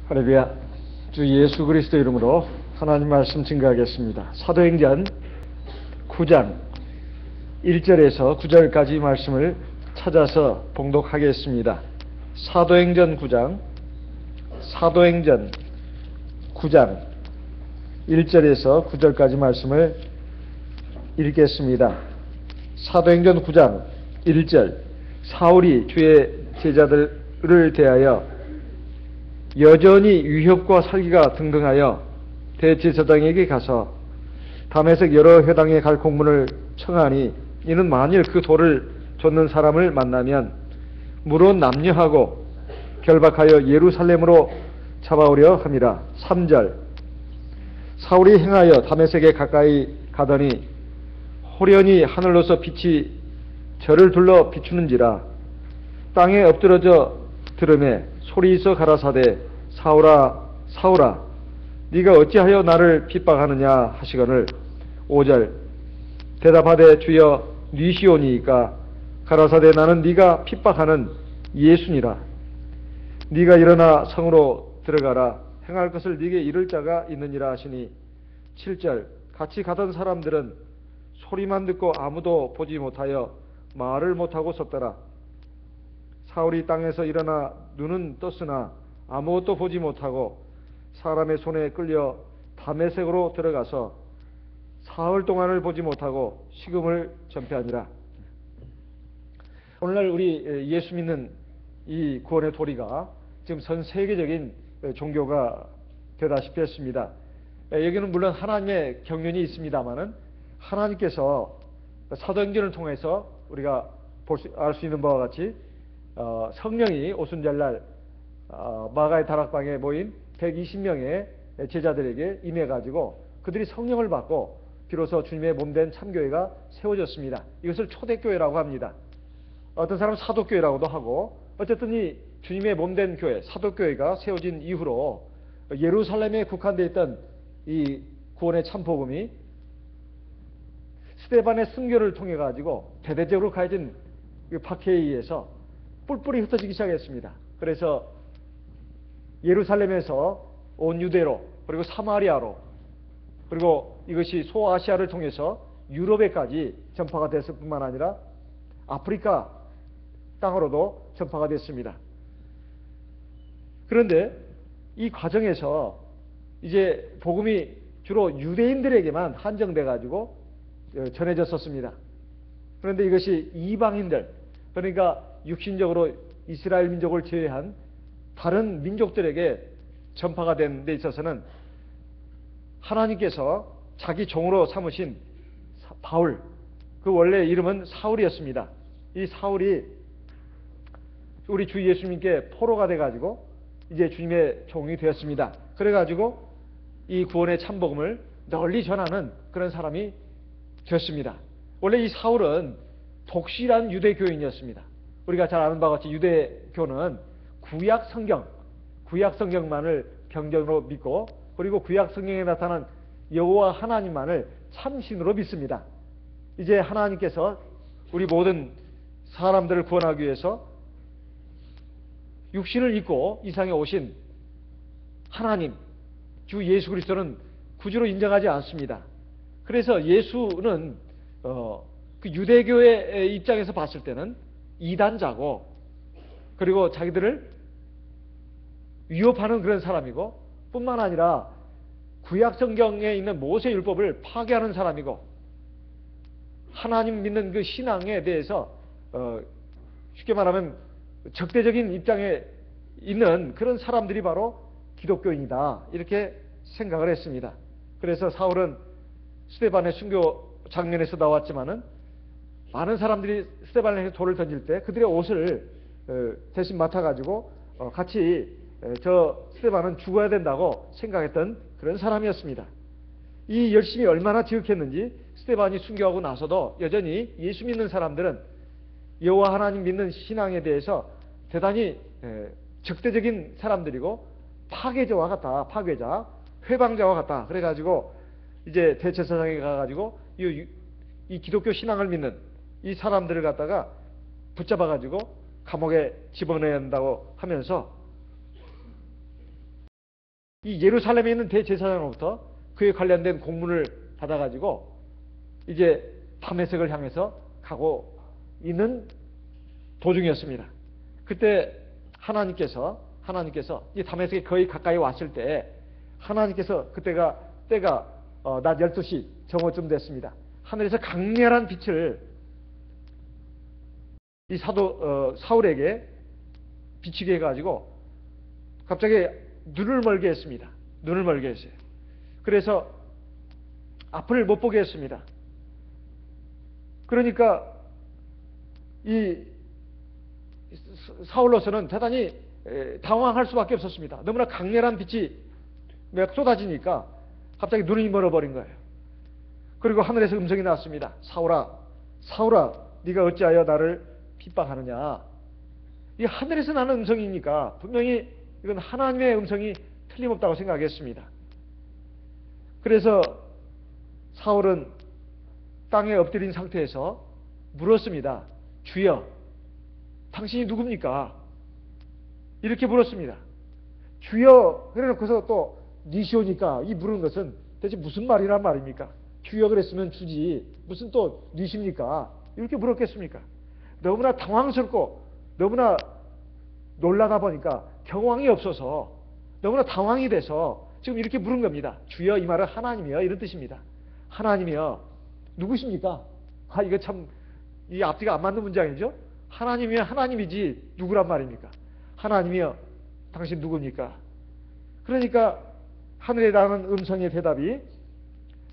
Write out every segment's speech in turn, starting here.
할렐루야. 주 예수 그리스도 이름으로 하나님 말씀 증거하겠습니다. 사도행전 9장 1절에서 9절까지 말씀을 찾아서 봉독하겠습니다. 사도행전 9장 1절에서 9절까지 말씀을 읽겠습니다. 사도행전 9장 1절. 사울이 주의 제자들을 대하여 여전히 유협과 살기가 등등하여 대제사장에게 가서 다메섹 여러 회당에 갈 공문을 청하니, 이는 만일 그 돌을 쫓는 사람을 만나면 물론 남녀하고 결박하여 예루살렘으로 잡아오려 함이라. 3절. 사울이 행하여 다메섹에 가까이 가더니 호련히 하늘로서 빛이 저를 둘러 비추는지라. 땅에 엎드러져 들으매 소리 있어 가라사대 사울아 사울아 네가 어찌하여 나를 핍박하느냐 하시거늘. 5절. 대답하되 주여 니시오니이까. 가라사대 나는 네가 핍박하는 예수니라. 네가 일어나 성으로 들어가라. 행할 것을 네게 이를 자가 있느니라 하시니. 7절. 같이 가던 사람들은 소리만 듣고 아무도 보지 못하여 말을 못하고 섰더라. 사울이 땅에서 일어나 눈은 떴으나 아무것도 보지 못하고 사람의 손에 끌려 다메섹으로 들어가서 사흘 동안을 보지 못하고 식음을 전폐하니라. 오늘날 우리 예수 믿는 이 구원의 도리가 지금 전 세계적인 종교가 되다시피 했습니다. 여기는 물론 하나님의 경륜이 있습니다만은 하나님께서 사도행전을 통해서 우리가 알 수 있는 바와 같이 성령이 오순절날 마가의 다락방에 모인 120명의 제자들에게 임해가지고 그들이 성령을 받고 비로소 주님의 몸된 참교회가 세워졌습니다. 이것을 초대교회라고 합니다. 어떤 사람은 사도교회라고도 하고, 어쨌든 이 주님의 몸된 교회, 사도교회가 세워진 이후로 예루살렘에 국한되어 있던 이 구원의 참복음이 스데반의 순교를 통해 가지고 대대적으로 가해진 박해에 의해서 뿔뿔이 흩어지기 시작했습니다. 그래서 예루살렘에서 온 유대로, 그리고 사마리아로, 그리고 이것이 소아시아를 통해서 유럽에까지 전파가 됐을 뿐만 아니라 아프리카 땅으로도 전파가 됐습니다. 그런데 이 과정에서 이제 복음이 주로 유대인들에게만 한정돼 가지고 전해졌었습니다. 그런데 이것이 이방인들, 그러니까 육신적으로 이스라엘 민족을 제외한 다른 민족들에게 전파가 된 데 있어서는 하나님께서 자기 종으로 삼으신 바울, 그 원래 이름은 사울이었습니다. 이 사울이 우리 주 예수님께 포로가 돼가지고 이제 주님의 종이 되었습니다. 그래가지고 이 구원의 참복음을 널리 전하는 그런 사람이 되었습니다. 원래 이 사울은 독실한 유대교인이었습니다. 우리가 잘 아는 바와 같이 유대교는 구약 성경만을 경전으로 믿고, 그리고 구약 성경에 나타난 여호와 하나님만을 참신으로 믿습니다. 이제 하나님께서 우리 모든 사람들을 구원하기 위해서 육신을 입고 이 세상에 오신 하나님, 주 예수 그리스도는 구주로 인정하지 않습니다. 그래서 예수는 그 유대교의 입장에서 봤을 때는 이단자고, 그리고 자기들을 위협하는 그런 사람이고, 뿐만 아니라 구약 성경에 있는 모세 율법을 파괴하는 사람이고, 하나님 믿는 그 신앙에 대해서 쉽게 말하면 적대적인 입장에 있는 그런 사람들이 바로 기독교인이다, 이렇게 생각을 했습니다. 그래서 사울은 스데반의 순교 장면에서 나왔지만은 많은 사람들이 스데반에게 돌을 던질 때 그들의 옷을 대신 맡아가지고 같이 저 스데반은 죽어야 된다고 생각했던 그런 사람이었습니다. 이 열심이 얼마나 지극했는지 스데반이 순교하고 나서도 여전히 예수 믿는 사람들은 여호와 하나님 믿는 신앙에 대해서 대단히 적대적인 사람들이고 파괴자와 같다, 파괴자, 회방자와 같다. 그래가지고 이제 대제사장에 가가지고 이 기독교 신앙을 믿는 이 사람들을 갖다가 붙잡아가지고 감옥에 집어넣어야 한다고 하면서 이 예루살렘에 있는 대제사장으로부터 그에 관련된 공문을 받아가지고 이제 다메섹을 향해서 가고 있는 도중이었습니다. 그때 하나님께서 이 다메섹에 거의 가까이 왔을 때 하나님께서 그때가 때가 낮 12시 정오쯤 됐습니다. 하늘에서 강렬한 빛을 이 사도 사울에게 비치게 해가지고 갑자기 눈을 멀게 했습니다. 눈을 멀게 했어요. 그래서 앞을 못 보게 했습니다. 그러니까 이 사울로서는 대단히 당황할 수밖에 없었습니다. 너무나 강렬한 빛이 막 쏟아지니까 갑자기 눈이 멀어버린 거예요. 그리고 하늘에서 음성이 나왔습니다. 사울아, 사울아, 네가 어찌하여 나를 핍박하느냐. 이 하늘에서 나는 음성이니까 분명히 이건 하나님의 음성이 틀림없다고 생각했습니다. 그래서 사울은 땅에 엎드린 상태에서 물었습니다. 주여, 당신이 누굽니까? 이렇게 물었습니다. 주여, 그래놓고서 또 니시오니까 이 물은 것은 대체 무슨 말이란 말입니까? 주여 그랬으면 주지 무슨 또 니십니까? 이렇게 물었겠습니까? 너무나 당황스럽고 너무나 놀라다 보니까 경황이 없어서 너무나 당황이 돼서 지금 이렇게 물은 겁니다. 주여, 이 말은 하나님이여, 이런 뜻입니다. 하나님이여, 누구십니까? 이거 참 이 앞뒤가 안 맞는 문장이죠. 하나님이여, 하나님이지 누구란 말입니까? 하나님이여, 당신 누굽니까? 그러니까 하늘에 닿는 음성의 대답이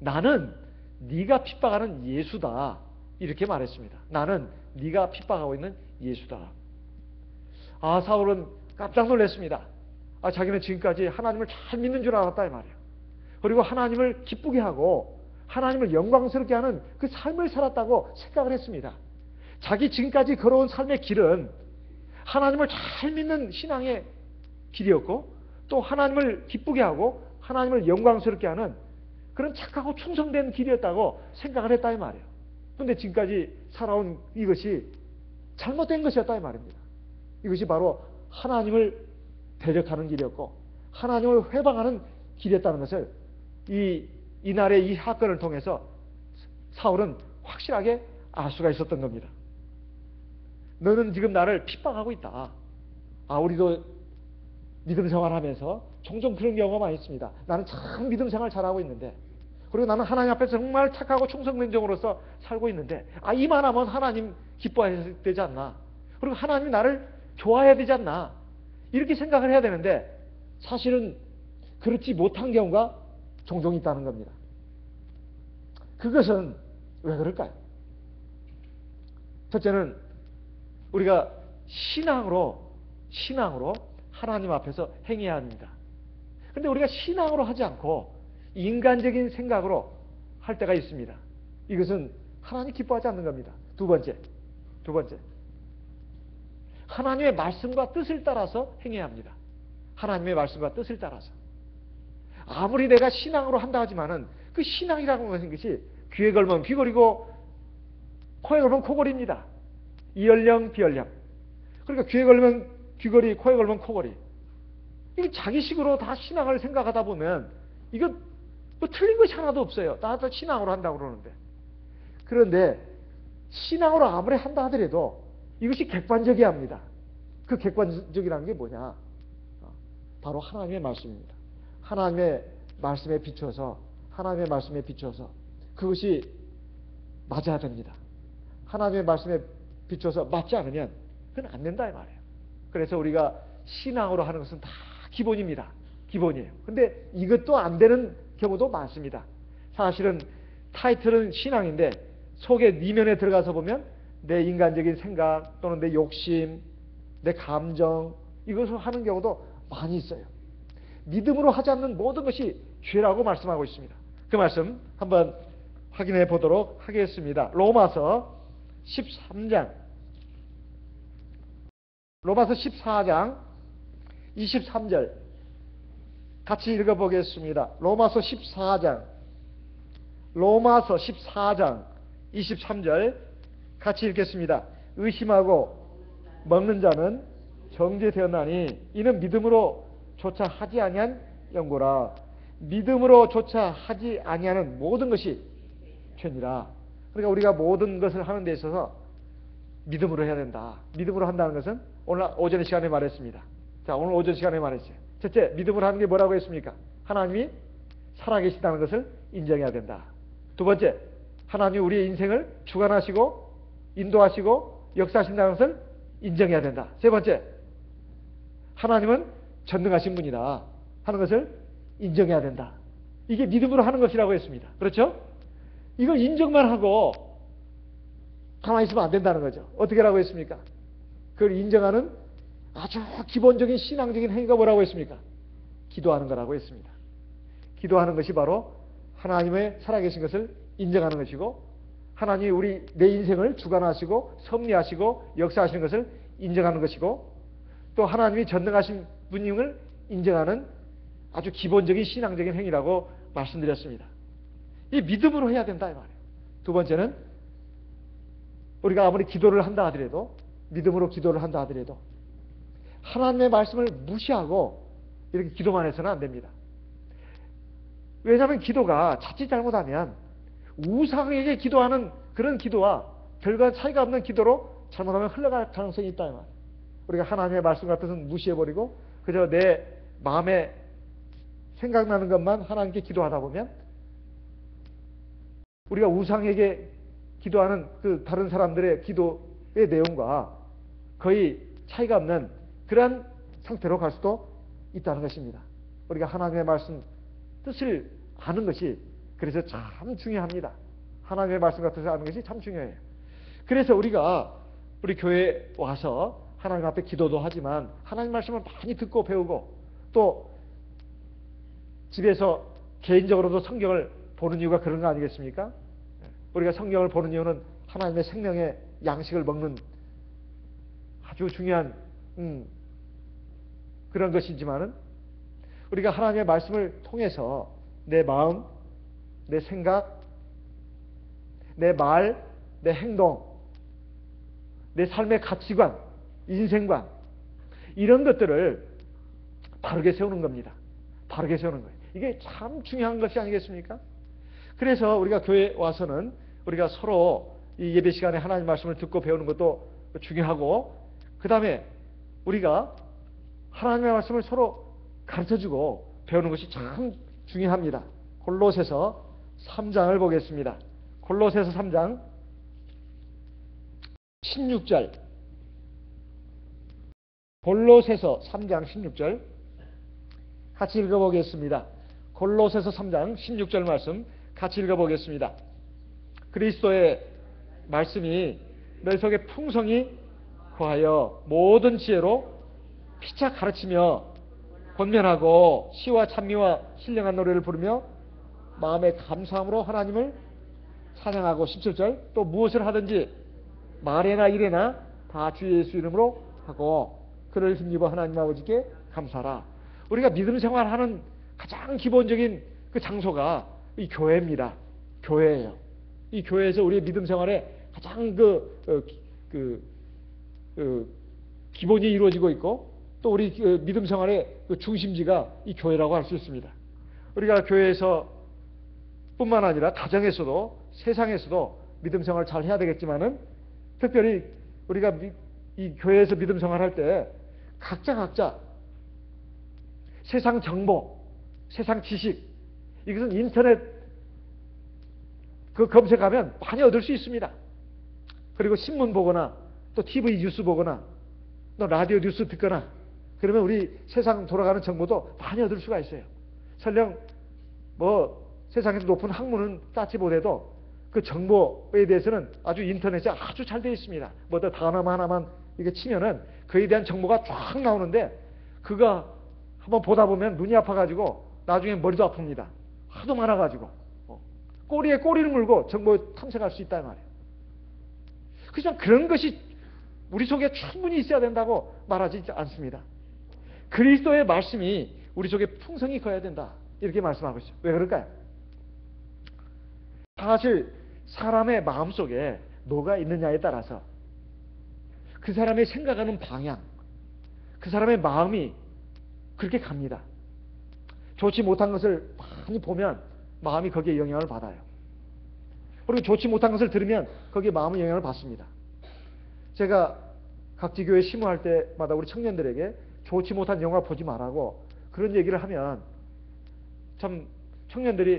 나는 네가 핍박하는 예수다, 이렇게 말했습니다. 나는 네가 핍박하고 있는 예수다. 사울은 깜짝 놀랐습니다. 자기는 지금까지 하나님을 잘 믿는 줄 알았다 이 말이에요. 그리고 하나님을 기쁘게 하고 하나님을 영광스럽게 하는 그 삶을 살았다고 생각을 했습니다. 자기 지금까지 걸어온 삶의 길은 하나님을 잘 믿는 신앙의 길이었고 또 하나님을 기쁘게 하고 하나님을 영광스럽게 하는 그런 착하고 충성된 길이었다고 생각을 했다 이 말이에요. 그런데 지금까지 살아온 이것이 잘못된 것이었다 이 말입니다. 이것이 바로 하나님을 대적하는 길이었고 하나님을 회방하는 길이었다는 것을 이날의 이 사건을 통해서 사울은 확실하게 알 수가 있었던 겁니다. 너는 지금 나를 핍박하고 있다. 우리도 믿음 생활하면서 종종 그런 경우가 많이 있습니다. 나는 참 믿음 생활 잘하고 있는데 그리고 나는 하나님 앞에서 정말 착하고 충성된 종으로서 살고 있는데 이만하면 하나님 기뻐해야 되지 않나. 그리고 하나님이 나를 좋아해야 되지 않나. 이렇게 생각을 해야 되는데 사실은 그렇지 못한 경우가 종종 있다는 겁니다. 그것은 왜 그럴까요? 첫째는 우리가 신앙으로 하나님 앞에서 행해야 합니다. 그런데 우리가 신앙으로 하지 않고 인간적인 생각으로 할 때가 있습니다. 이것은 하나님 기뻐하지 않는 겁니다. 두 번째, 하나님의 말씀과 뜻을 따라서 행해야 합니다. 하나님의 말씀과 뜻을 따라서. 아무리 내가 신앙으로 한다 하지만은 그 신앙이라고 하는 것이 귀에 걸면 귀걸이고 코에 걸면 코걸이입니다. 이연령 비연령. 그러니까 귀에 걸면 귀걸이, 코에 걸면 코걸이. 이게 자기식으로 다 신앙을 생각하다 보면 이거 뭐 틀린 것이 하나도 없어요. 다 신앙으로 한다고 그러는데. 그런데 신앙으로 아무리 한다 하더라도 이것이 객관적이어야 합니다. 그 객관적이라는 게 뭐냐? 바로 하나님의 말씀입니다. 하나님의 말씀에 비춰서 그것이 맞아야 됩니다. 하나님의 말씀에 비춰서 맞지 않으면 그건 안 된다 이 말이에요. 그래서 우리가 신앙으로 하는 것은 다 기본입니다. 기본이에요. 근데 이것도 안 되는 경우도 많습니다. 사실은 타이틀은 신앙인데 속에 내면에 들어가서 보면 내 인간적인 생각 또는 내 욕심, 내 감정 이것을 하는 경우도 많이 있어요. 믿음으로 하지 않는 모든 것이 죄라고 말씀하고 있습니다. 그 말씀 한번 확인해 보도록 하겠습니다. 로마서 14장 23절 같이 읽어보겠습니다. 로마서 14장 23절 같이 읽겠습니다. 의심하고 먹는 자는 정죄되었나니 이는 믿음으로 조차 하지 아니한 연고라. 믿음으로조차 하지 아니하는 모든 것이 죄니라. 그러니까 우리가 모든 것을 하는 데 있어서 믿음으로 해야 된다. 믿음으로 한다는 것은 오늘 오전 시간에 말했습니다. 자, 오늘 오전 시간에 말했어요. 첫째, 믿음으로 하는 게 뭐라고 했습니까? 하나님이 살아계시다는 것을 인정해야 된다. 두 번째, 하나님이 우리의 인생을 주관하시고 인도하시고 역사하신다는 것을 인정해야 된다. 세 번째, 하나님은 전능하신 분이다 하는 것을 인정해야 된다. 이게 믿음으로 하는 것이라고 했습니다. 그렇죠? 이걸 인정만 하고 가만히 있으면 안 된다는 거죠. 어떻게 라고 했습니까? 그걸 인정하는 아주 기본적인 신앙적인 행위가 뭐라고 했습니까? 기도하는 거라고 했습니다. 기도하는 것이 바로 하나님의 살아계신 것을 인정하는 것이고, 하나님이 내 인생을 주관하시고 섭리하시고 역사하시는 것을 인정하는 것이고, 또 하나님이 전능하신 분임을 인정하는 아주 기본적인 신앙적인 행위라고 말씀드렸습니다. 이 믿음으로 해야 된다 이 말이에요. 두 번째는 우리가 아무리 기도를 한다 하더라도, 믿음으로 기도를 한다 하더라도 하나님의 말씀을 무시하고 이렇게 기도만 해서는 안 됩니다. 왜냐하면 기도가 자칫 잘못하면 우상에게 기도하는 그런 기도와 별과 차이가 없는 기도로 잘못하면 흘러갈 가능성이 있다 이 말이에요. 우리가 하나님의 말씀 같은 것은 무시해버리고 그저 내 마음에 생각나는 것만 하나님께 기도하다 보면 우리가 우상에게 기도하는 그 다른 사람들의 기도의 내용과 거의 차이가 없는 그러한 상태로 갈 수도 있다는 것입니다. 우리가 하나님의 말씀 뜻을 아는 것이 그래서 참 중요합니다. 하나님의 말씀 같은 것을 아는 것이 참 중요해요. 그래서 우리가 우리 교회에 와서 하나님 앞에 기도도 하지만 하나님 말씀을 많이 듣고 배우고 또 집에서 개인적으로도 성경을 보는 이유가 그런 거 아니겠습니까? 우리가 성경을 보는 이유는 하나님의 생명의 양식을 먹는 아주 중요한 그런 것이지만은 우리가 하나님의 말씀을 통해서 내 마음, 내 생각, 내 말, 내 행동, 내 삶의 가치관, 인생관 이런 것들을 바르게 세우는 겁니다. 바르게 세우는 거예요. 이게 참 중요한 것이 아니겠습니까? 그래서 우리가 교회에 와서는 우리가 서로 이 예배 시간에 하나님 말씀을 듣고 배우는 것도 중요하고, 그 다음에 우리가 하나님의 말씀을 서로 가르쳐주고 배우는 것이 참 중요합니다. 골로새서 3장을 보겠습니다. 골로새서 3장 16절. 골로새서 3장 16절 같이 읽어보겠습니다. 골로새서 3장 16절 말씀 같이 읽어보겠습니다. 그리스도의 말씀이 너희 속에 풍성히 거하여 모든 지혜로 피차 가르치며 권면하고 시와 찬미와 신령한 노래를 부르며 마음의 감사함으로 하나님을 찬양하고, 17절 또 무엇을 하든지 말에나 일에나 다 주 예수 이름으로 하고 그를 힘입어 하나님 아버지께 감사하라. 우리가 믿음 생활하는 가장 기본적인 그 장소가 이 교회입니다. 교회예요. 이 교회에서 우리의 믿음 생활에 가장 기본이 이루어지고 있고, 또 우리 믿음 생활의 그 중심지가 이 교회라고 할 수 있습니다. 우리가 교회에서 뿐만 아니라 가정에서도 세상에서도 믿음 생활을 잘 해야 되겠지만은, 특별히 우리가 이 교회에서 믿음 생활할 때 각자 세상 정보, 세상 지식, 이것은 인터넷 그 검색하면 많이 얻을 수 있습니다. 그리고 신문 보거나 또 TV 뉴스 보거나 또 라디오 뉴스 듣거나 그러면 우리 세상 돌아가는 정보도 많이 얻을 수가 있어요. 설령 세상에서 높은 학문은 쌓지 못해도 그 정보에 대해서는 아주 인터넷에 아주 잘 되어 있습니다. 단어 하나만 이게 치면은 그에 대한 정보가 쫙 나오는데, 그거 한번 보다 보면 눈이 아파가지고 나중에 머리도 아픕니다. 하도 많아가지고 꼬리에 꼬리를 물고 정보에 탐색할 수 있다 말이에요. 그냥 그런 것이 우리 속에 충분히 있어야 된다고 말하지 않습니다. 그리스도의 말씀이 우리 속에 풍성히 거해야 된다 이렇게 말씀하고 있어요. 왜 그럴까요? 사실 사람의 마음속에 뭐가 있느냐에 따라서 그 사람의 생각하는 방향, 그 사람의 마음이 그렇게 갑니다. 좋지 못한 것을 많이 보면 마음이 거기에 영향을 받아요. 그리고 좋지 못한 것을 들으면 거기에 마음의 영향을 받습니다. 제가 각지교회 심호할 때마다 우리 청년들에게 좋지 못한 영화 보지 말라고 그런 얘기를 하면 참 청년들이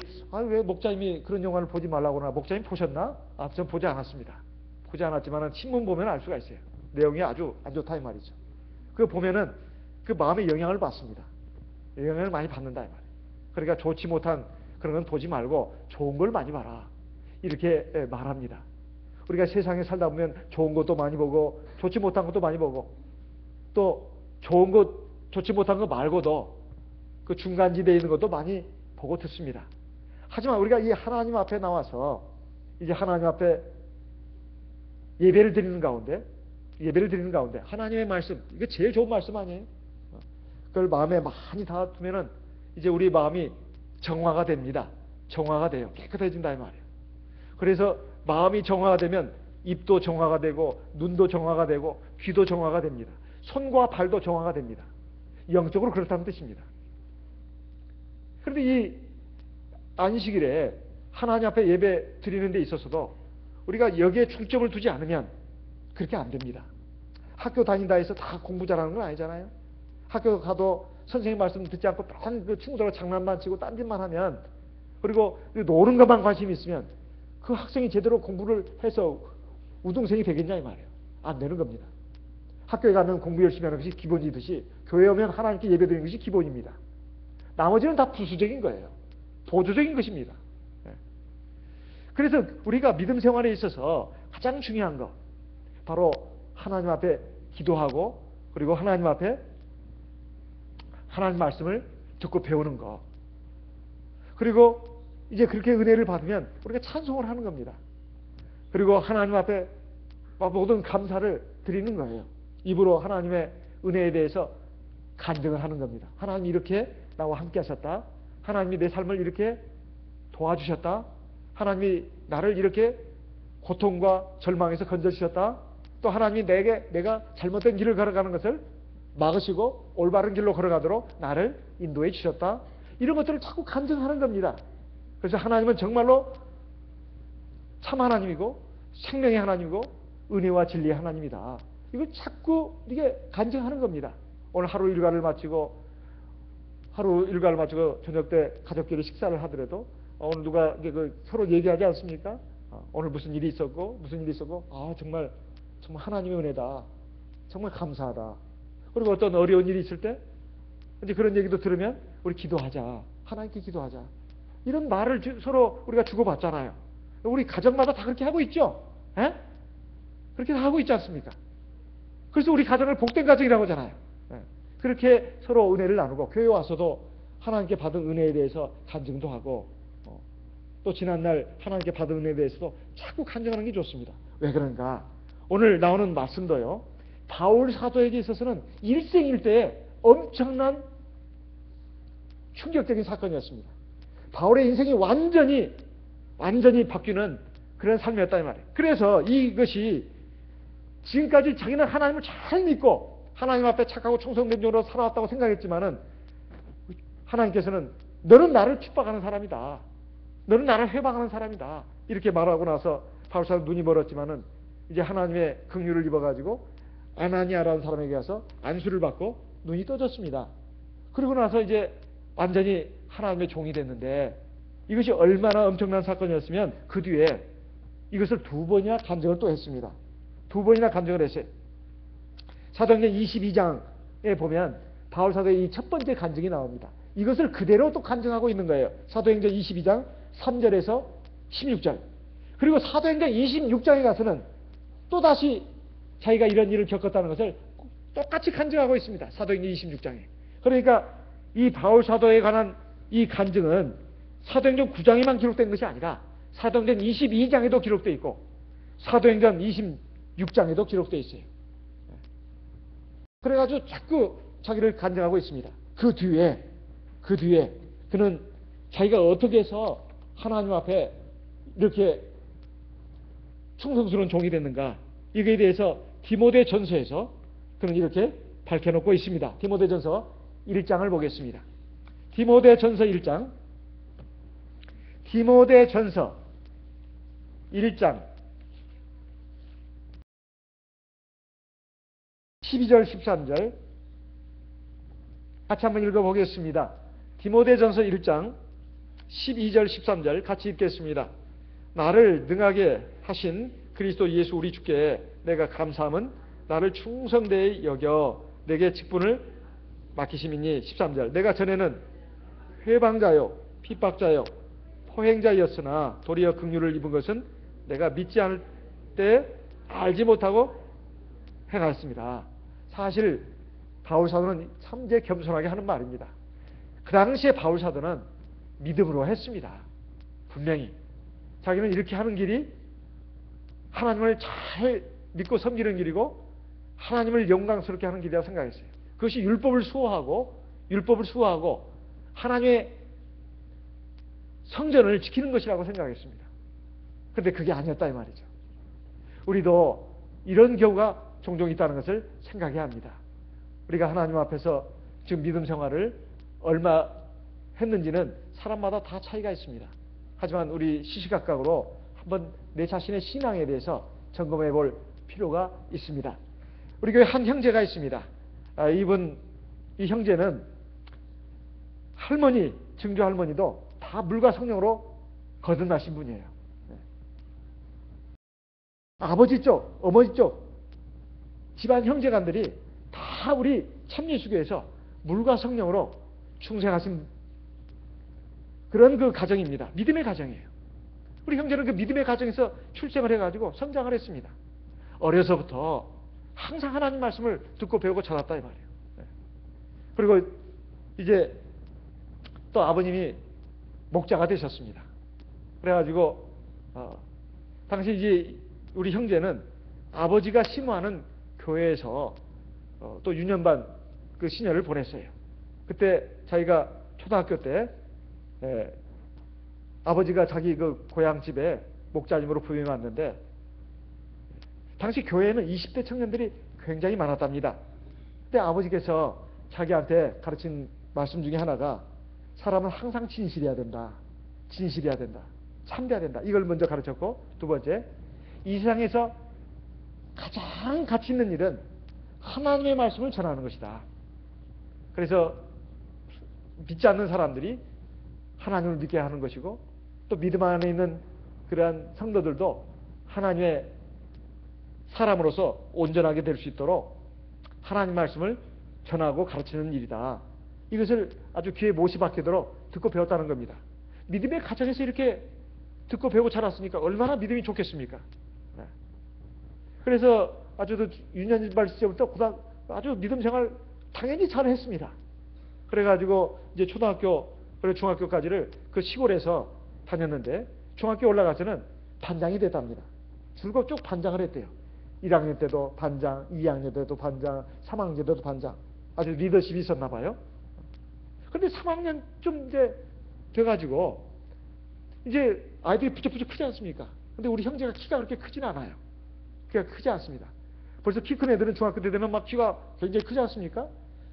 왜 목사님이 그런 영화를 보지 말라고 하나, 목사님 보셨나? 전 보지 않았습니다. 보지 않았지만 신문 보면 알 수가 있어요. 내용이 아주 안 좋다 이 말이죠. 그거 보면은 그 마음에 영향을 받습니다. 영향을 많이 받는다 이 말이에요. 그러니까 좋지 못한 그런 건 보지 말고 좋은 걸 많이 봐라. 이렇게 말합니다. 우리가 세상에 살다 보면 좋은 것도 많이 보고 좋지 못한 것도 많이 보고 또 좋은 것, 좋지 못한 것 말고도 그 중간지대에 있는 것도 많이 보고 듣습니다. 하지만 우리가 이 하나님 앞에 나와서 이제 하나님 앞에 예배를 드리는 가운데 하나님의 말씀, 이게 제일 좋은 말씀 아니에요? 그걸 마음에 많이 담아두면은 이제 우리 마음이 정화가 됩니다. 정화가 돼요. 깨끗해진다 이 말이에요. 그래서 마음이 정화가 되면 입도 정화가 되고 눈도 정화가 되고 귀도 정화가 됩니다. 손과 발도 정화가 됩니다. 영적으로 그렇다는 뜻입니다. 그런데 이 안식일에 하나님 앞에 예배 드리는 데 있어서도 우리가 여기에 중점을 두지 않으면 그렇게 안 됩니다. 학교 다닌다 해서 다 공부 잘하는 건 아니잖아요. 학교 가도 선생님 말씀 듣지 않고 딴 그 친구들하고 장난만 치고 딴짓만 하면, 그리고 노는 것만 관심이 있으면 그 학생이 제대로 공부를 해서 우등생이 되겠냐 이 말이에요. 안 되는 겁니다. 학교에 가면 공부 열심히 하는 것이 기본이듯이 교회에 오면 하나님께 예배드리는 것이 기본입니다. 나머지는 다 부수적인 거예요. 보조적인 것입니다. 그래서 우리가 믿음 생활에 있어서 가장 중요한 거 바로 하나님 앞에 기도하고 그리고 하나님 앞에 하나님 말씀을 듣고 배우는 거. 그리고 이제 그렇게 은혜를 받으면 우리가 찬송을 하는 겁니다. 그리고 하나님 앞에 모든 감사를 드리는 거예요. 입으로 하나님의 은혜에 대해서 간증을 하는 겁니다. 하나님이 이렇게 나와 함께 하셨다. 하나님이 내 삶을 이렇게 도와주셨다. 하나님이 나를 이렇게 고통과 절망에서 건져주셨다. 또 하나님이 내가 잘못된 길을 걸어가는 것을 막으시고 올바른 길로 걸어가도록 나를 인도해 주셨다. 이런 것들을 자꾸 간증하는 겁니다. 그래서 하나님은 정말로 참 하나님이고 생명의 하나님이고 은혜와 진리의 하나님이다. 이걸 자꾸 이게 간증하는 겁니다. 오늘 하루 일과를 마치고 저녁 때 가족끼리 식사를 하더라도 오늘 누가 서로 얘기하지 않습니까? 오늘 무슨 일이 있었고 정말 하나님의 은혜다. 정말 감사하다. 그리고 어떤 어려운 일이 있을 때 이제 그런 얘기도 들으면 우리 기도하자. 하나님께 기도하자. 이런 말을 서로 우리가 주고받잖아요. 우리 가정마다 다 그렇게 하고 있죠? 에? 그렇게 다 하고 있지 않습니까? 그래서 우리 가정을 복된 가정이라고 하잖아요. 그렇게 서로 은혜를 나누고 교회 와서도 하나님께 받은 은혜에 대해서 간증도 하고 또 지난날 하나님께 받은 은혜에 대해서도 자꾸 간증하는 게 좋습니다. 왜 그런가? 오늘 나오는 말씀도요. 바울 사도에게 있어서는 일생일대에 엄청난 충격적인 사건이었습니다. 바울의 인생이 완전히 바뀌는 그런 삶이었다 이 말이에요. 그래서 이것이 지금까지 자기는 하나님을 잘 믿고 하나님 앞에 착하고 충성된 종으로 살아왔다고 생각했지만은 하나님께서는 너는 나를 핍박하는 사람이다. 너는 나를 회방하는 사람이다. 이렇게 말하고 나서 바울 사도 눈이 멀었지만은 이제 하나님의 긍휼을 입어가지고 아나니아라는 사람에게 가서 안수를 받고 눈이 떠졌습니다. 그리고 나서 이제 완전히 하나님의 종이 됐는데 이것이 얼마나 엄청난 사건이었으면 그 뒤에 이것을 2번이나 간증을 또 했습니다. 2번이나 간증을 했어요. 사도행전 22장에 보면 바울 사도의 이 첫 번째 간증이 나옵니다. 이것을 그대로 또 간증하고 있는 거예요. 사도행전 22장 3절에서 16절. 그리고 사도행전 26장에 가서는 또다시 자기가 이런 일을 겪었다는 것을 똑같이 간증하고 있습니다. 사도행전 26장에. 그러니까 이 바울 사도에 관한 이 간증은 사도행전 9장에만 기록된 것이 아니라 사도행전 22장에도 기록되어 있고 사도행전 26장에도 기록되어 있어요. 그래가지고 자꾸 자기를 간증하고 있습니다. 그 뒤에 그는 자기가 어떻게 해서 하나님 앞에 이렇게 충성스러운 종이 됐는가, 이거에 대해서 디모데 전서에서 그는 이렇게 밝혀놓고 있습니다. 디모데 전서 1장을 보겠습니다. 디모데전서 1장 12절 13절 같이 한번 읽어보겠습니다. 디모데전서 1장 12절 13절 같이 읽겠습니다. 나를 능하게 하신 그리스도 예수 우리 주께 내가 감사함은 나를 충성되이 여겨 내게 직분을 맡기심이니. 13절 내가 전에는 회방자요 핍박자요 포행자였으나 도리어 긍휼을 입은 것은 내가 믿지 않을 때 알지 못하고 행하였습니다. 사실 바울 사도는 참 겸손하게 하는 말입니다. 그 당시에 바울 사도는 믿음으로 했습니다. 분명히 자기는 이렇게 하는 길이 하나님을 잘 믿고 섬기는 길이고 하나님을 영광스럽게 하는 길이라고 생각했어요. 그것이 율법을 수호하고 하나님의 성전을 지키는 것이라고 생각했습니다. 그런데 그게 아니었다 이 말이죠. 우리도 이런 경우가 종종 있다는 것을 생각해야 합니다. 우리가 하나님 앞에서 지금 믿음 생활을 얼마 했는지는 사람마다 다 차이가 있습니다. 하지만 우리 시시각각으로 한번 내 자신의 신앙에 대해서 점검해 볼 필요가 있습니다. 우리 교회 한 형제가 있습니다. 이 형제는 할머니, 증조 할머니도 다 물과 성령으로 거듭나신 분이에요. 아버지 쪽, 어머니 쪽 집안 형제간들이 다 우리 참예수교에서 물과 성령으로 충생하신 그런 그 가정입니다. 믿음의 가정이에요. 우리 형제는 그 믿음의 가정에서 출생을 해가지고 성장을 했습니다. 어려서부터 항상 하나님 말씀을 듣고 배우고 자랐다 이 말이에요. 그리고 이제 또 아버님이 목자가 되셨습니다. 그래가지고 당시 이제 우리 형제는 아버지가 심호하는 교회에서 또 유년반 그 시녀를 보냈어요. 그때 자기가 초등학교 때 아버지가 자기 그 고향 집에 목자님으로 부임해 왔는데 당시 교회에는 20대 청년들이 굉장히 많았답니다. 그때 아버지께서 자기한테 가르친 말씀 중에 하나가 사람은 항상 진실해야 된다. 진실해야 된다. 참돼야 된다. 이걸 먼저 가르쳤고, 두 번째, 이 세상에서 가장 가치 있는 일은 하나님의 말씀을 전하는 것이다. 그래서 믿지 않는 사람들이 하나님을 믿게 하는 것이고, 또 믿음 안에 있는 그러한 성도들도 하나님의 사람으로서 온전하게 될 수 있도록 하나님 말씀을 전하고 가르치는 일이다. 이것을 아주 귀에 못이 박히도록 듣고 배웠다는 겁니다. 믿음의 가정에서 이렇게 듣고 배우고 자랐으니까 얼마나 믿음이 좋겠습니까? 그래서 아주 유년발 시절부터 아주 믿음 생활 당연히 잘 했습니다. 그래가지고 이제 초등학교 그리고 중학교까지를 그 시골에서 다녔는데 중학교 올라가서는 반장이 됐답니다. 줄곧 쭉 반장을 했대요. 1학년 때도 반장, 2학년 때도 반장, 3학년 때도 반장. 아주 리더십이 있었나 봐요. 그런데 3학년 좀 이제 돼가지고 이제 아이들이 부쩍부쩍 크지 않습니까? 근데 우리 형제가 키가 그렇게 크진 않아요. 키가 크지 않습니다. 벌써 키 큰 애들은 중학교 때 되면 막 키가 굉장히 크지 않습니까?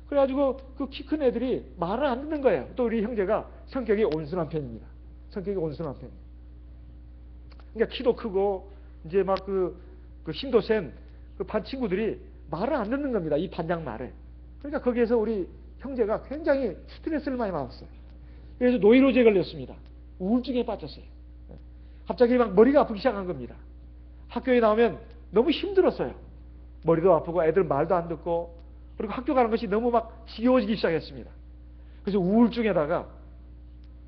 그래가지고 그 키 큰 애들이 말을 안 듣는 거예요. 또 우리 형제가 성격이 온순한 편입니다. 성격이 온순한 편이에요. 그러니까 키도 크고 이제 막 그 힘도 센 그 반 친구들이 말을 안 듣는 겁니다. 이 반장 말을. 그러니까 거기에서 우리 형제가 굉장히 스트레스를 많이 받았어요. 그래서 노이로제에 걸렸습니다. 우울증에 빠졌어요. 갑자기 막 머리가 아프기 시작한 겁니다. 학교에 나오면 너무 힘들었어요. 머리도 아프고 애들 말도 안 듣고 그리고 학교 가는 것이 너무 막 지겨워지기 시작했습니다. 그래서 우울증에다가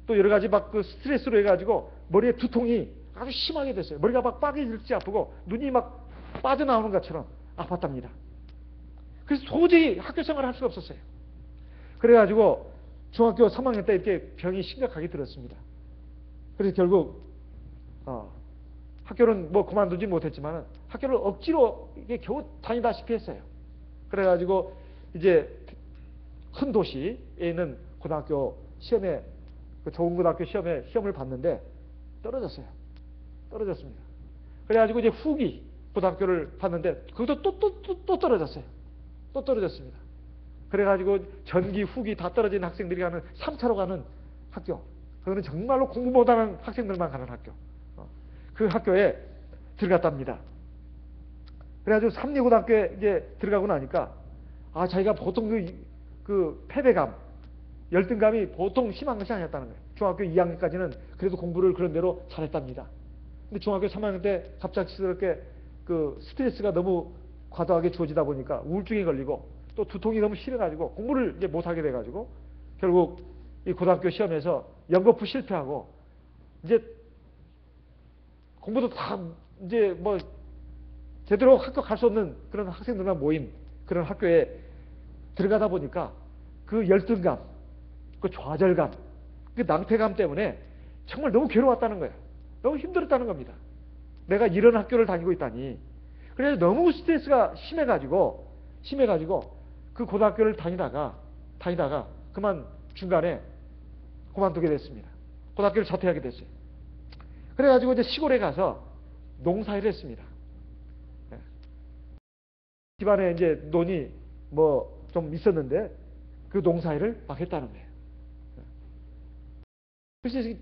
또 여러 가지 막 그 스트레스로 해가지고 머리에 두통이 아주 심하게 됐어요. 머리가 막 빠개질지 아프고 눈이 막 빠져나오는 것처럼 아팠답니다. 그래서 도저히 학교 생활을 할 수가 없었어요. 그래가지고 중학교 3학년 때 이렇게 병이 심각하게 들었습니다. 그래서 결국 학교는 뭐 그만두지 못했지만 학교를 억지로 이게 겨우 다니다시피 했어요. 그래가지고 이제 큰 도시에 있는 고등학교 시험에 그 좋은 고등학교 시험을 봤는데 떨어졌습니다. 그래가지고 이제 후기 고등학교를 봤는데 그것도 또 떨어졌어요. 또 떨어졌습니다. 그래가지고 전기, 후기 다 떨어진 학생들이 가는 3차로 가는 학교. 그거는 정말로 공부 못하는 학생들만 가는 학교. 그 학교에 들어갔답니다. 그래가지고 삼리고등학교에 이제 들어가고 나니까, 자기가 보통 그 패배감, 열등감이 보통 심한 것이 아니었다는 거예요. 중학교 2학년까지는 그래도 공부를 그런 대로 잘했답니다. 근데 중학교 3학년 때 갑작스럽게 그 스트레스가 너무 과도하게 주어지다 보니까 우울증이 걸리고 또 두통이 너무 심해가지고 공부를 이제 못하게 돼가지고 결국 이 고등학교 시험에서 연거푸 실패하고 이제 공부도 다 이제 뭐 제대로 학교 갈 수 없는 그런 학생들만 모인 그런 학교에 들어가다 보니까 그 열등감, 그 좌절감, 그 낭패감 때문에 정말 너무 괴로웠다는 거예요. 너무 힘들었다는 겁니다. 내가 이런 학교를 다니고 있다니. 그래서 너무 스트레스가 심해가지고 그 고등학교를 다니다가 그만 중간에 그만두게 됐습니다. 고등학교를 자퇴하게 됐어요. 그래가지고 이제 시골에 가서 농사일을 했습니다. 집안에 이제 논이 뭐 좀 있었는데 그 농사일을 막 했다는 거예요. 그래서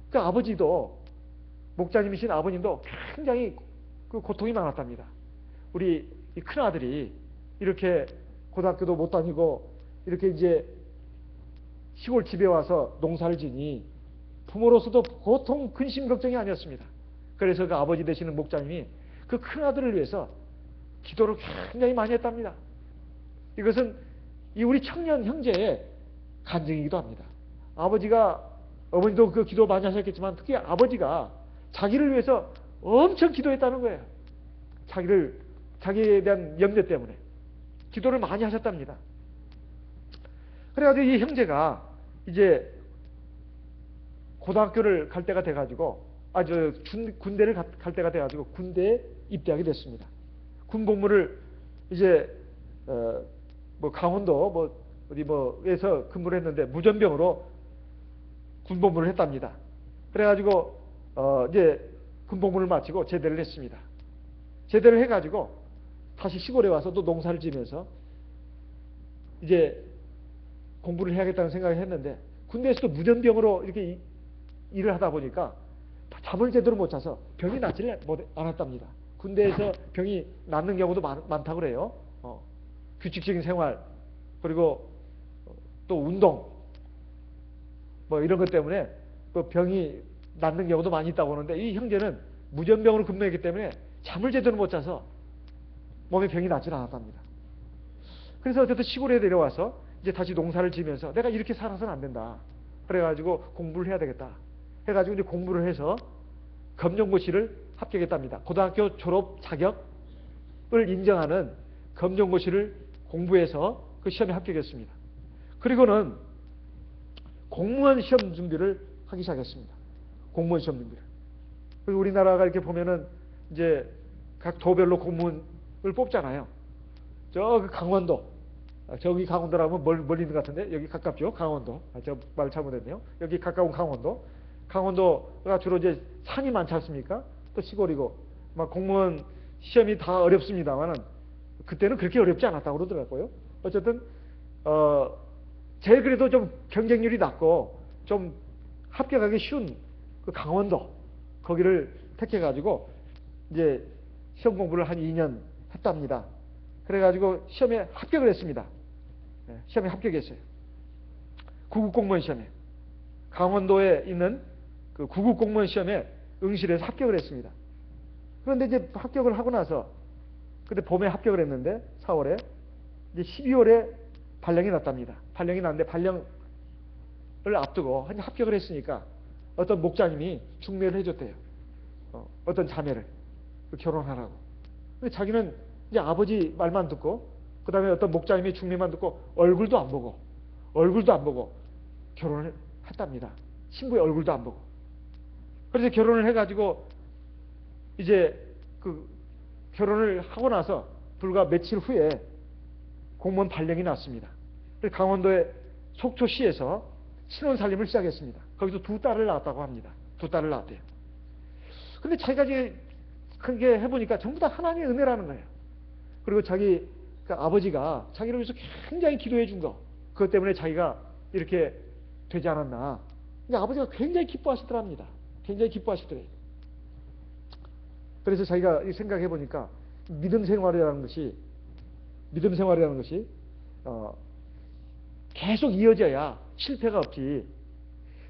그 아버지도, 목자님이신 아버님도 굉장히 그 고통이 많았답니다. 우리 이 큰아들이 이렇게 고등학교도 못 다니고 이렇게 이제 시골 집에 와서 농사를 지니 부모로서도 보통 근심 걱정이 아니었습니다. 그래서 그 아버지 되시는 목자님이 그 큰아들을 위해서 기도를 굉장히 많이 했답니다. 이것은 이 우리 청년 형제의 간증이기도 합니다. 어머니도 그 기도 많이 하셨겠지만 특히 아버지가 자기를 위해서 엄청 기도했다는 거예요. 자기에 대한 염려 때문에 기도를 많이 하셨답니다. 그래가지고 이 형제가 이제 고등학교를 갈 때가 돼가지고 군대를 갈 때가 돼가지고 군대에 입대하게 됐습니다. 군복무를 이제 뭐 강원도 어디에서 근무를 했는데 무전병으로 군복무를 했답니다. 그래가지고 이제 군복무를 마치고 제대를 했습니다. 제대를 해가지고 다시 시골에 와서 또 농사를 지면서 이제 공부를 해야겠다는 생각을 했는데 군대에서도 무전병으로 이렇게 일을 하다 보니까 잠을 제대로 못 자서 병이 낫지를 않았답니다. 군대에서 병이 낫는 경우도 많다고 그래요. 규칙적인 생활, 그리고 또 운동, 뭐 이런 것 때문에 또 병이 낫는 경우도 많이 있다고 하는데 이 형제는 무전병으로 근무했기 때문에 잠을 제대로 못 자서 몸에 병이 낫질 않았답니다. 그래서 어쨌든 시골에 내려와서 이제 다시 농사를 지면서 내가 이렇게 살아서는 안 된다. 그래가지고 공부를 해야 되겠다. 해가지고 이제 공부를 해서 검정고시를 합격했답니다. 고등학교 졸업 자격을 인정하는 검정고시를 공부해서 그 시험에 합격했습니다. 그리고는 공무원 시험 준비를 하기 시작했습니다. 공무원 시험 준비를. 그리고 우리나라가 이렇게 보면은 이제 각 도별로 공무원을 뽑잖아요. 저 강원도, 저기 강원도라면 멀리 있는 것 같은데 여기 가깝죠. 강원도. 저 말 잘못했네요. 여기 가까운 강원도. 강원도가 주로 이제 산이 많지 않습니까? 또 시골이고 막 공무원 시험이 다 어렵습니다만은 그때는 그렇게 어렵지 않았다고 그러더라고요. 어쨌든 제일 그래도 좀 경쟁률이 낮고 좀 합격하기 쉬운 그 강원도 거기를 택해가지고 이제 시험 공부를 한 2년 했답니다. 그래가지고 시험에 합격을 했습니다. 시험에 합격했어요. 구급공무원 시험에 강원도에 있는 그 구급공무원 시험에 응시해서 합격을 했습니다. 그런데 이제 합격을 하고 나서 그때 봄에 합격을 했는데 4월에 이제 12월에 발령이 났답니다. 발령이 났는데 발령을 앞두고 한 합격을 했으니까 어떤 목자님이 중매를 해줬대요. 어떤 자매를 결혼하라고. 근데 자기는 이제 아버지 말만 듣고 그 다음에 어떤 목자님의 중매만 듣고 얼굴도 안 보고 결혼을 했답니다. 신부의 얼굴도 안 보고. 그래서 결혼을 해가지고 이제 그 결혼을 하고 나서 불과 며칠 후에 공무원 발령이 났습니다. 그래서 강원도의 속초시에서 신혼 살림을 시작했습니다. 거기서 2딸을 낳았다고 합니다. 2딸을 낳았대요. 근데 자기가 이제 그게 해보니까 전부 다 하나님의 은혜라는 거예요. 그리고 자기 그러니까 아버지가 자기를 위해서 굉장히 기도해 준 거, 그것 때문에 자기가 이렇게 되지 않았나. 근데 아버지가 굉장히 기뻐하시더랍니다. 굉장히 기뻐하시더래요. 그래서 자기가 생각해 보니까 믿음 생활이라는 것이 계속 이어져야 실패가 없지.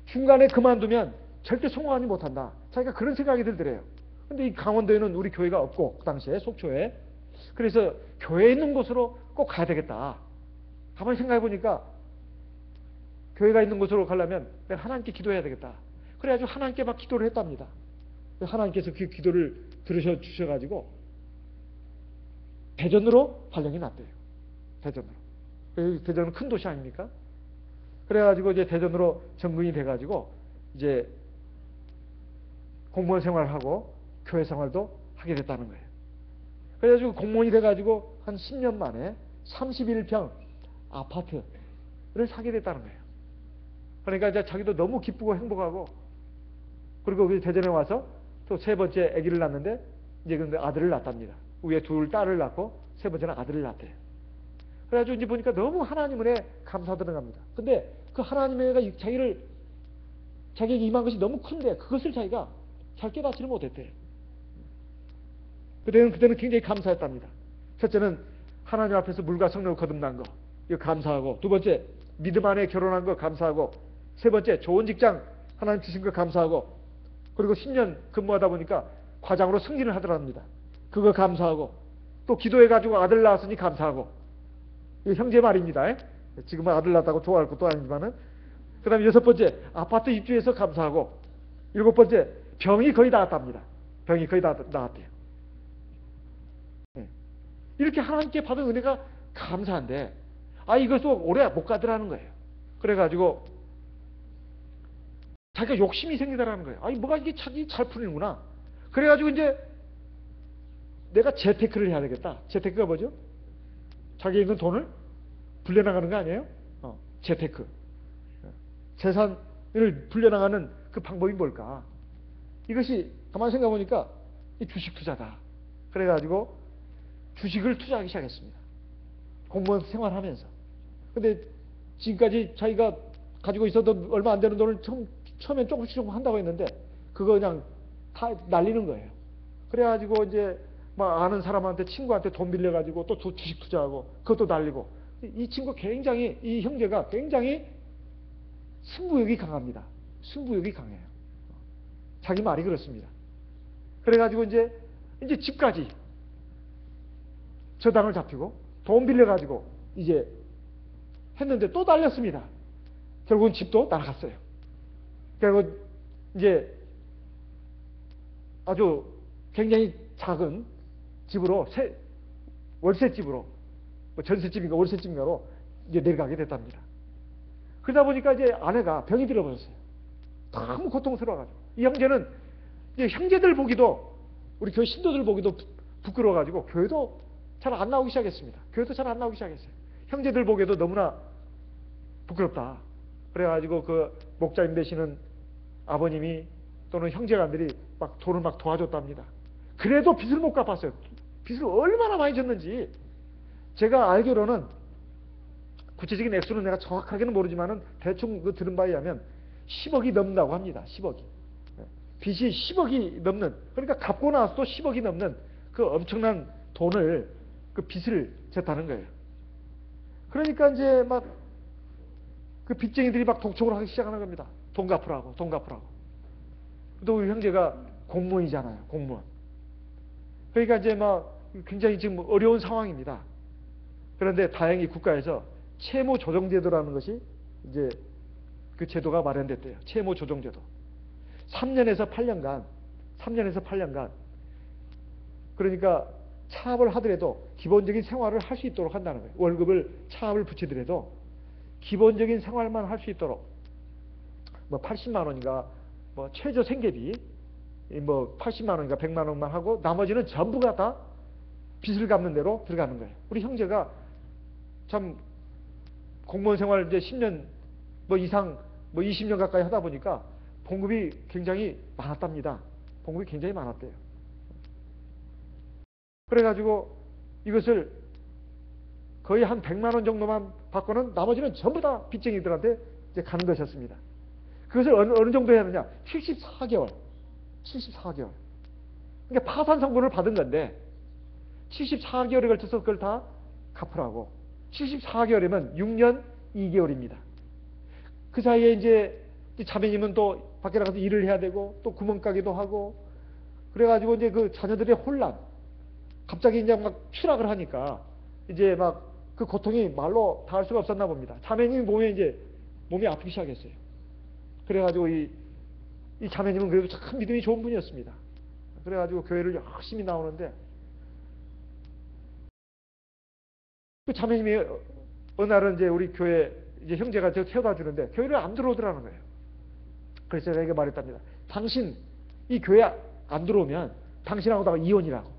중간에 그만두면 절대 성공하지 못한다. 자기가 그런 생각이 들더래요. 근데 이 강원도에는 우리 교회가 없고, 그 당시에 속초에. 그래서 교회에 있는 곳으로 꼭 가야 되겠다. 가만히 생각해 보니까 교회가 있는 곳으로 가려면 내가 하나님께 기도해야 되겠다. 그래가지고 하나님께 막 기도를 했답니다. 하나님께서 그 기도를 들으셔 주셔가지고 대전으로 발령이 났대요. 대전으로. 대전은 큰 도시 아닙니까? 그래가지고 이제 대전으로 전근이 돼가지고 이제 공무원 생활을 하고 교회 생활도 하게 됐다는 거예요. 그래가지고 공무원이 돼가지고 한 10년 만에 31평 아파트를 사게 됐다는 거예요. 그러니까 이제 자기도 너무 기쁘고 행복하고, 그리고 대전에 와서 또 세 번째 아기를 낳는데, 이제 근데 아들을 낳답니다. 위에 둘 딸을 낳고 세 번째는 아들을 낳대요. 그래가지고 이제 보니까 너무 하나님 은혜에 감사드는 겁니다. 근데 그 하나님의 은혜가 자기에게 임한 것이 너무 큰데 그것을 자기가 잘 깨닫지를 못했대요. 그때는 굉장히 감사했답니다. 첫째는 하나님 앞에서 물과 성령을 거듭난 거, 이거 감사하고, 두 번째 믿음 안에 결혼한 거 감사하고, 세 번째 좋은 직장 하나님 주신 거 감사하고, 그리고 10년 근무하다 보니까 과장으로 승진을 하더랍니다. 그거 감사하고, 또 기도해가지고 아들 낳았으니 감사하고. 이거 형제 말입니다. 지금은 아들 낳았다고 좋아할 것도 아니지만은. 그 다음에 여섯 번째 아파트 입주해서 감사하고, 일곱 번째 병이 거의 나았답니다. 병이 거의 나았대요. 이렇게 하나님께 받은 은혜가 감사한데, 이것도 오래 못 가더라는 거예요. 그래가지고 자기가 욕심이 생기더라는 거예요. 뭐가 이게 자기 잘 풀리는구나. 그래가지고 이제 내가 재테크를 해야 되겠다. 재테크가 뭐죠? 자기 있는 돈을 불려나가는 거 아니에요? 재테크. 재산을 불려나가는 그 방법이 뭘까? 이것이 가만히 생각해 보니까 이 주식 투자다. 그래가지고 주식을 투자하기 시작했습니다. 공무원 생활하면서. 근데 지금까지 자기가 가지고 있어도 얼마 안 되는 돈을 처음엔 조금씩 한다고 했는데 그거 그냥 다 날리는 거예요. 그래가지고 이제 막 아는 사람한테, 친구한테 돈 빌려가지고 또 주식 투자하고 그것도 날리고. 이 형제가 굉장히 승부욕이 강합니다. 승부욕이 강해요. 자기 말이 그렇습니다. 그래가지고 이제 집까지 저당을 잡히고 돈 빌려가지고 이제 했는데 또 날렸습니다. 결국은 집도 날아갔어요. 그리고 이제 아주 굉장히 작은 집으로, 월세집으로, 전세집인가 월세집인가로 이제 내려가게 됐답니다. 그러다 보니까 이제 아내가 병이 들어버렸어요. 너무 고통스러워가지고. 이 형제는 이제 형제들 보기도, 우리 교회 신도들 보기도 부끄러워가지고 교회도 잘 안 나오기 시작했습니다. 형제들 보기에도 너무나 부끄럽다. 그래가지고 그 목자님 되시는 아버님이 또는 형제간들이 막 돈을 막 도와줬답니다. 그래도 빚을 못 갚았어요. 빚을 얼마나 많이 졌는지. 제가 알기로는 구체적인 액수는 내가 정확하게는 모르지만은 대충 그 들은 바에 의하면 10억이 넘는다고 합니다. 10억이. 빚이 10억이 넘는, 그러니까 갚고 나서도 10억이 넘는 그 엄청난 돈을, 그 빚을 졌다는 거예요. 그러니까 이제 막 그 빚쟁이들이 막 독촉을 하기 시작하는 겁니다. 돈 갚으라고. 또 우리 형제가 공무원이잖아요. 공무원. 그러니까 이제 막 굉장히 지금 어려운 상황입니다. 그런데 다행히 국가에서 채무조정제도라는 것이 이제 그 제도가 마련됐대요. 채무조정제도. 3년에서 8년간 그러니까 차압을 하더라도 기본적인 생활을 할 수 있도록 한다는 거예요. 월급을 차압을 붙이더라도 기본적인 생활만 할 수 있도록, 뭐 80만 원인가 뭐 최저 생계비 뭐 80만 원인가 100만 원만 하고 나머지는 전부가 다 빚을 갚는 대로 들어가는 거예요. 우리 형제가 참 공무원 생활 이제 10년 뭐 이상 뭐 20년 가까이 하다 보니까 봉급이 굉장히 많았답니다. 봉급이 굉장히 많았대요. 그래가지고 이것을 거의 한 100만 원 정도만 받고는 나머지는 전부 다 빚쟁이들한테 이제 가는 것이었습니다. 그것을 어느 정도 해야 하느냐? 74개월. 74개월. 그러니까 파산 성분을 받은 건데 74개월에 걸쳐서 그걸 다 갚으라고. 74개월이면 6년 2개월입니다. 그 사이에 이제 자매님은 또 밖에 나가서 일을 해야 되고 또 구멍가게도 하고 그래가지고 이제 그 자녀들의 혼란, 갑자기 이제 막 추락을 하니까 이제 막 그 고통이 말로 다 할 수가 없었나 봅니다. 자매님이 몸이 아프기 시작했어요. 그래가지고 이 자매님은 그래도 참 믿음이 좋은 분이었습니다. 그래가지고 교회를 열심히 나오는데 그 자매님이 어느 날은 이제 우리 교회 이제 형제가 저 태워다 주는데 교회를 안 들어오더라는 거예요. 그래서 제가 말했답니다. 당신 이 교회 안 들어오면 당신하고다가 이혼이라고.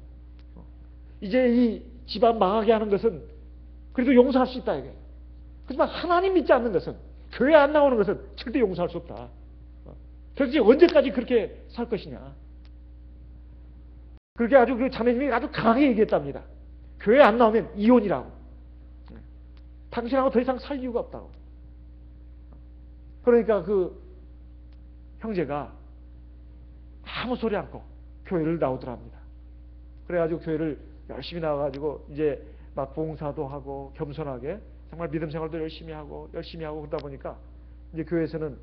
이제 이 집안 망하게 하는 것은 그래도 용서할 수 있다 이게. 하지만 하나님 믿지 않는 것은, 교회 안 나오는 것은 절대 용서할 수 없다. 도대체 언제까지 그렇게 살 것이냐. 그렇게 아주 그 자매님이 아주 강하게 얘기했답니다. 교회 안 나오면 이혼이라고. 당신하고 더 이상 살 이유가 없다고. 그러니까 그 형제가 아무 소리 않고 교회를 나오더랍니다. 그래가지고 교회를 열심히 나와가지고 이제 막 봉사도 하고 겸손하게 정말 믿음 생활도 열심히 하고 그러다 보니까 이제 교회에서는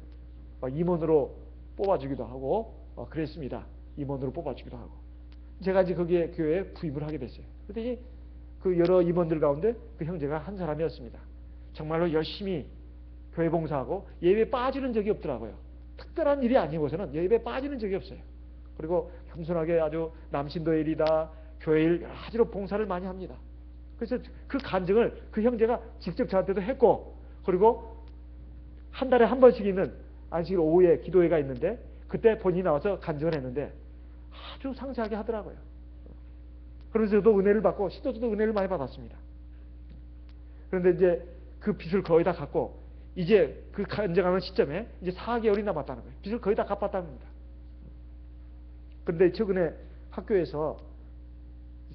임원으로 뽑아주기도 하고 그랬습니다. 임원으로 뽑아주기도 하고. 제가 이제 거기에 교회에 부임을 하게 됐어요. 그랬더니 그 여러 임원들 가운데 그 형제가 한 사람이었습니다. 정말로 열심히 교회 봉사하고 예배에 빠지는 적이 없더라고요. 특별한 일이 아니고서는 예배에 빠지는 적이 없어요. 그리고 겸손하게 아주 남신도 일이다 교회 일 여러 가지로 봉사를 많이 합니다. 그래서 그 간증을 그 형제가 직접 저한테도 했고, 그리고 한 달에 한 번씩 있는 안식일 오후에 기도회가 있는데 그때 본인이 나와서 간증을 했는데 아주 상세하게 하더라고요. 그러면서 저도 은혜를 받고 신도들도 은혜를 많이 받았습니다. 그런데 이제 그 빚을 거의 다 갚고 이제 그 간증하는 시점에 이제 4개월이 남았다는 거예요. 빚을 거의 다 갚았다는 겁니다. 그런데 최근에 학교에서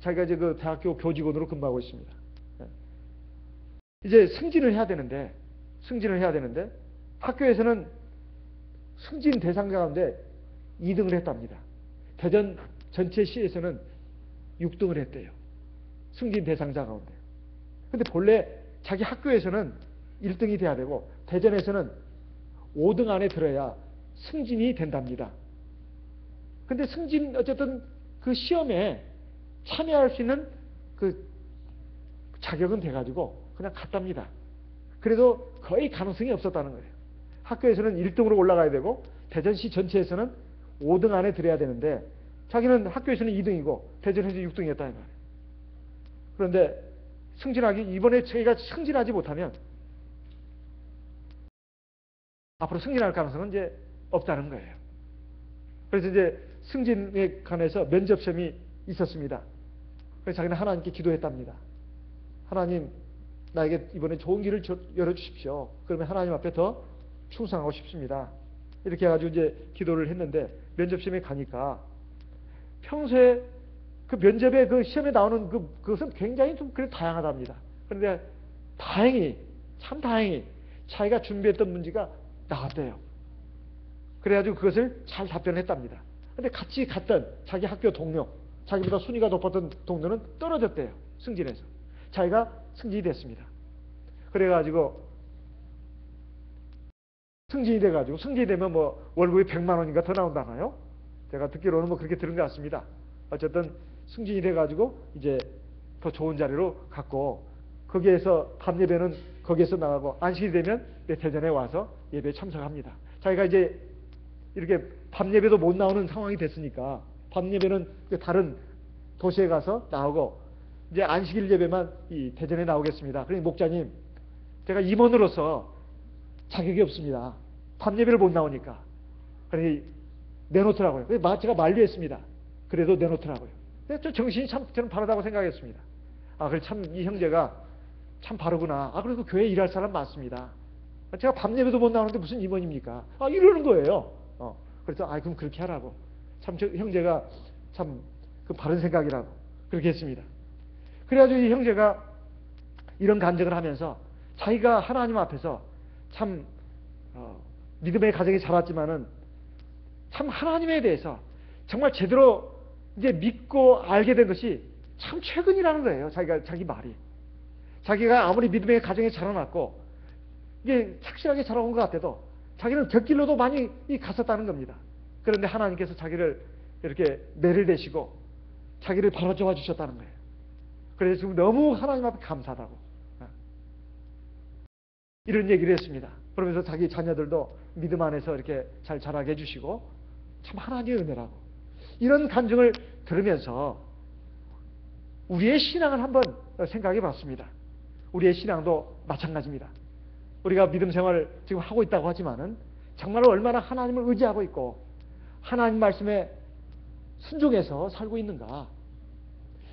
자기가 이제 그 대학교 교직원으로 근무하고 있습니다. 이제 승진을 해야 되는데 학교에서는 승진 대상자 가운데 2등을 했답니다. 대전 전체 시에서는 6등을 했대요. 승진 대상자 가운데. 근데 본래 자기 학교에서는 1등이 돼야 되고 대전에서는 5등 안에 들어야 승진이 된답니다. 근데 승진 어쨌든 그 시험에 참여할 수 있는 그 자격은 돼가지고 그냥 갔답니다. 그래도 거의 가능성이 없었다는 거예요. 학교에서는 1등으로 올라가야 되고 대전시 전체에서는 5등 안에 들어야 되는데 자기는 학교에서는 2등이고 대전에서 6등이었다는 거예요. 그런데 이번에 저희가 승진하지 못하면 앞으로 승진할 가능성은 이제 없다는 거예요. 그래서 이제 승진에 관해서 면접 시험이 있었습니다. 그래서 자기는 하나님께 기도했답니다. 하나님, 나에게 이번에 좋은 길을 열어주십시오. 그러면 하나님 앞에 더 충성하고 싶습니다. 이렇게 해가지고 이제 기도를 했는데 면접 시험에 가니까 평소에 그 면접에 그 시험에 나오는 그것은 굉장히 좀 그래 다양하답니다. 그런데 참 다행히 자기가 준비했던 문제가 나왔대요. 그래가지고 그것을 잘 답변했답니다. 근데 같이 갔던 자기 학교 동료, 자기보다 순위가 높았던 동료는 떨어졌대요. 승진해서. 자기가 승진이 됐습니다. 그래가지고 승진이 되면 뭐 월급이 100만 원인가 더 나온다나요? 제가 듣기로는 뭐 그렇게 들은 것 같습니다. 어쨌든 승진이 돼가지고 이제 더 좋은 자리로 갔고 거기에서 밤 예배는 거기에서 나가고 안식이 되면 대전에 와서 예배에 참석합니다. 자기가 이제 이렇게 밤 예배도 못 나오는 상황이 됐으니까 밤 예배는 다른 도시에 가서 나오고 이제 안식일 예배만 이 대전에 나오겠습니다. 그러니 목자님, 제가 임원으로서 자격이 없습니다. 밤 예배를 못 나오니까. 그러니 내놓더라고요. 그래서 제가 만류했습니다. 그래도 내놓더라고요. 저 정신이 참 저는 바르다고 생각했습니다. 그래 참 이 형제가 참 바르구나. 그래도 교회에 일할 사람 많습니다. 제가 밤 예배도 못 나오는데 무슨 임원입니까? 이러는 거예요. 그래서 그럼 그렇게 하라고. 참 저 형제가 참 그 바른 생각이라고 그렇게 했습니다. 그래가지고 이 형제가 이런 간증을 하면서 자기가 하나님 앞에서 참 믿음의 가정이 자랐지만은 참 하나님에 대해서 정말 제대로 이제 믿고 알게 된 것이 참 최근이라는 거예요. 자기 말이. 자기가 아무리 믿음의 가정에 자라났고 이게 착실하게 자라온 것 같아도 자기는 곁길로도 많이 갔었다는 겁니다. 그런데 하나님께서 자기를 이렇게 매를 대시고 자기를 바로잡아 주셨다는 거예요. 그래서 지금 너무 하나님 앞에 감사하다고 이런 얘기를 했습니다. 그러면서 자기 자녀들도 믿음 안에서 이렇게 잘 자라게 해주시고 참 하나님의 은혜라고 이런 간증을 들으면서 우리의 신앙을 한번 생각해 봤습니다. 우리의 신앙도 마찬가지입니다. 우리가 믿음 생활을 지금 하고 있다고 하지만은 정말 얼마나 하나님을 의지하고 있고 하나님 말씀에 순종해서 살고 있는가.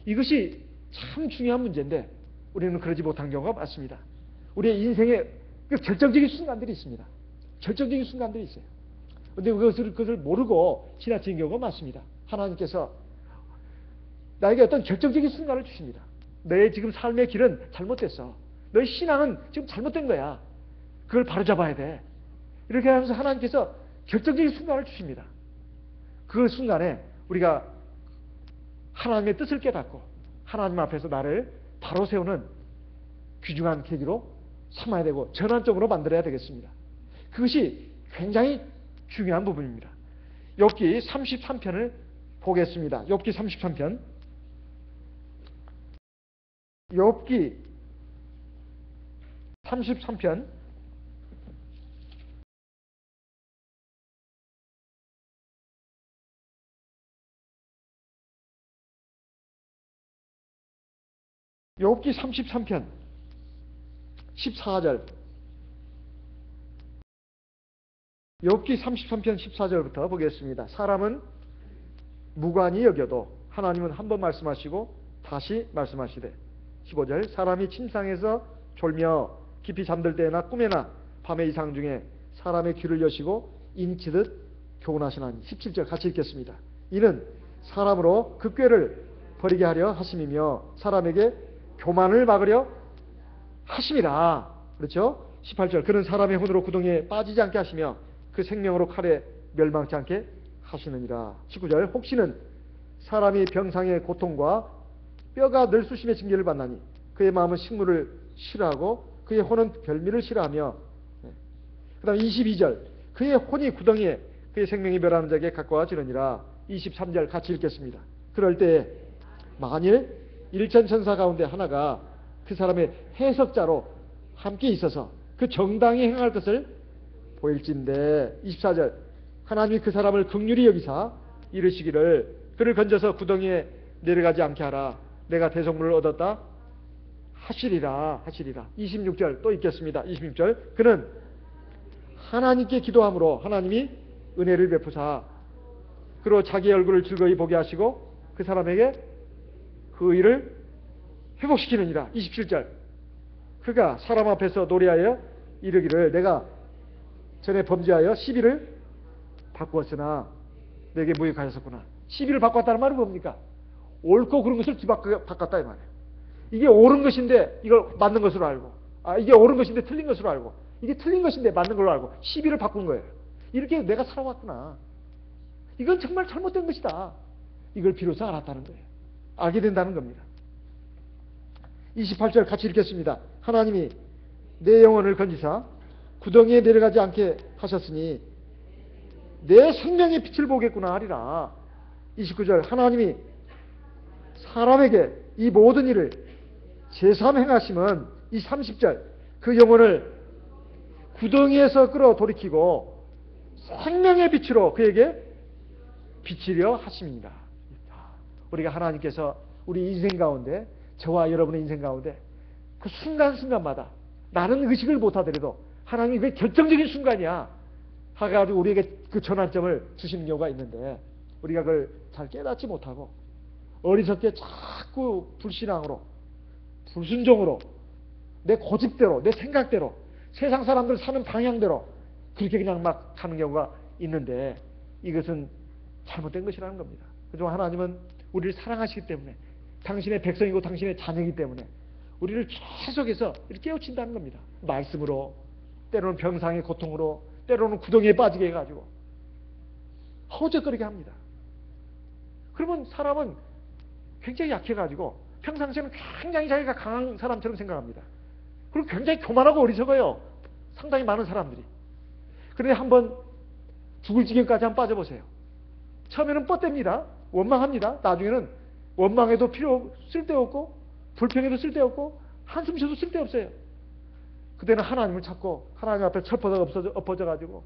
이것이 참 중요한 문제인데 우리는 그러지 못한 경우가 많습니다. 우리의 인생에 결정적인 순간들이 있습니다. 결정적인 순간들이 있어요. 그런데 그것을 모르고 지나치는 경우가 많습니다. 하나님께서 나에게 어떤 결정적인 순간을 주십니다. 너의 지금 삶의 길은 잘못됐어. 너의 신앙은 지금 잘못된 거야. 그걸 바로잡아야 돼. 이렇게 하면서 하나님께서 결정적인 순간을 주십니다. 그 순간에 우리가 하나님의 뜻을 깨닫고 하나님 앞에서 나를 바로 세우는 귀중한 계기로 삼아야 되고 전환점으로 만들어야 되겠습니다. 그것이 굉장히 중요한 부분입니다. 욥기 33편을 보겠습니다. 욥기 33편. 욥기 33편 33편 14절 욥기 33편 14절부터 보겠습니다. 사람은 무관히 여겨도 하나님은 한 번 말씀하시고 다시 말씀하시되 15절 사람이 침상에서 졸며 깊이 잠들 때나 꿈에나 밤의 이상 중에 사람의 귀를 여시고 인치듯 교훈하시나니 17절 같이 읽겠습니다. 이는 사람으로 그 꾀를 버리게 하려 하심이며 사람에게 교만을 막으려 하심이라. 그렇죠? 18절 그는 사람의 혼으로 구덩이에 빠지지 않게 하시며 그 생명으로 칼에 멸망치 않게 하시느니라. 19절 혹시는 사람이 병상의 고통과 뼈가 늘쑤심의 징계를 받나니 그의 마음은 식물을 싫어하고 그의 혼은 별미를 싫어하며 그 다음 22절 그의 혼이 구덩이에 그의 생명이 멸하는 자에게 가까워지느니라. 23절 같이 읽겠습니다. 그럴 때에 만일 일천천사 가운데 하나가 그 사람의 해석자로 함께 있어서 그 정당히 행할 것을 보일진데 24절 하나님이 그 사람을 긍휼히 여기사 이르시기를 그를 건져서 구덩이에 내려가지 않게 하라. 내가 대성물을 얻었다 하시리라. 26절 또 읽겠습니다. 26절 그는 하나님께 기도함으로 하나님이 은혜를 베푸사 그로 자기 얼굴을 즐거이 보게 하시고 그 사람에게 그 의를 회복시키느니라. 27절 그가 사람 앞에서 노래하여 이르기를 내가 전에 범죄하여 시비를 바꾸었으나 내게 무익하였었구나. 시비를 바꿨다는 말은 뭡니까? 옳고 그른 것을 뒤바꿨다 이 말이에요. 이게 옳은 것인데 이걸 맞는 것으로 알고 이게 옳은 것인데 틀린 것으로 알고 이게 틀린 것인데 맞는 걸로 알고 시비를 바꾼 거예요. 이렇게 내가 살아왔구나. 이건 정말 잘못된 것이다. 이걸 비로소 알았다는 거예요. 알게 된다는 겁니다. 28절 같이 읽겠습니다. 하나님이 내 영혼을 건지사 구덩이에 내려가지 않게 하셨으니 내 생명의 빛을 보겠구나 하리라. 29절 하나님이 사람에게 이 모든 일을 제3 행하심은 이 30절 그 영혼을 구덩이에서 끌어 돌이키고 생명의 빛으로 그에게 비치려 하심이니라. 우리가 하나님께서 우리 인생 가운데 저와 여러분의 인생 가운데 그 순간순간마다 나는 의식을 못하더라도 하나님이 그 결정적인 순간이야 하가지고 우리에게 그 전환점을 주시는 경우가 있는데 우리가 그걸 잘 깨닫지 못하고 어리석게 자꾸 불신앙으로 불순종으로 내 고집대로 내 생각대로 세상 사람들 사는 방향대로 그렇게 그냥 막 가는 경우가 있는데 이것은 잘못된 것이라는 겁니다. 그래서 하나님은 우리를 사랑하시기 때문에 당신의 백성이고 당신의 자녀이기 때문에 우리를 계속해서 이렇게 깨우친다는 겁니다. 말씀으로, 때로는 병상의 고통으로, 때로는 구덩이에 빠지게 해가지고 허우적거리게 합니다. 그러면 사람은 굉장히 약해가지고 평상시에는 굉장히 자기가 강한 사람처럼 생각합니다. 그리고 굉장히 교만하고 어리석어요. 상당히 많은 사람들이. 그런데 한번 죽을 지경까지 한번 빠져보세요. 처음에는 뻗댑니다. 원망합니다. 나중에는 원망해도 쓸데없고 불평해도 쓸데없고 한숨 쉬어도 쓸데없어요. 그때는 하나님을 찾고 하나님 앞에 철퍼덕 엎어져가지고